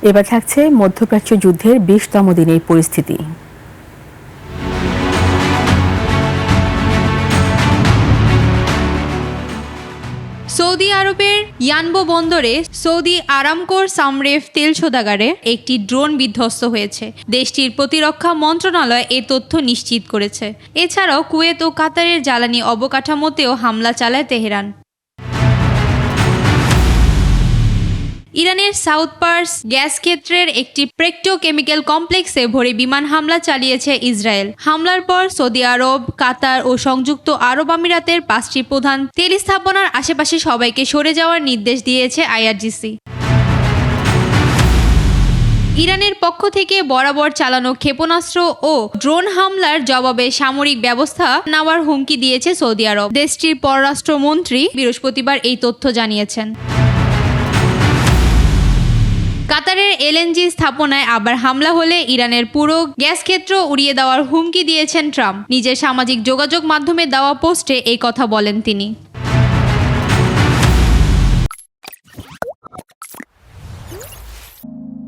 এবার থাকছে মধ্যপ্রাচ্য যুদ্ধের 20তম দিনের পরিস্থিতি। সৌদি আরবের ইয়ানবো বন্দরে সৌদি আরামকোর সামরেফ তেল শোধাগারে একটি ড্রোন বিধ্বস্ত হয়েছে। দেশটির প্রতিরক্ষা মন্ত্রণালয় এ তথ্য নিশ্চিত করেছে। এছাড়াও কুয়েত ও কাতারের জ্বালানি অবকাঠামোতেও হামলা চালায় তেহরান। ইরানের সাউথ পার্স গ্যাস ক্ষেত্রের একটি পেট্রোকেমিক্যাল কমপ্লেক্সে ভোরে বিমান হামলা চালিয়েছে ইসরায়েল। হামলার পর সৌদি আরব, কাতার ও সংযুক্ত আরব আমিরাতের 5টি প্রধান তেল স্থাপনার আশেপাশে সবাইকে সরে যাওয়ার নির্দেশ দিয়েছে আইআরজিসি। ইরানের পক্ষ থেকে বরাবর চালানো ক্ষেপণাস্ত্র ও ড্রোন হামলার জবাবে সামরিক ব্যবস্থা নেওয়ার হুমকি দিয়েছে সৌদি আরব। দেশটির পররাষ্ট্রমন্ত্রী বৃহস্পতিবার এই তথ্য জানিয়েছেন। কাতারের এলএনজি স্থাপনায় আবার হামলা হলে ইরানের পুরো গ্যাস ক্ষেত্র উড়িয়ে দেওয়ার হুমকি দিয়েছেন ট্রাম্প। নিজের সামাজিক যোগাযোগ মাধ্যমে দেওয়া পোস্টে এই কথা বলেন তিনি।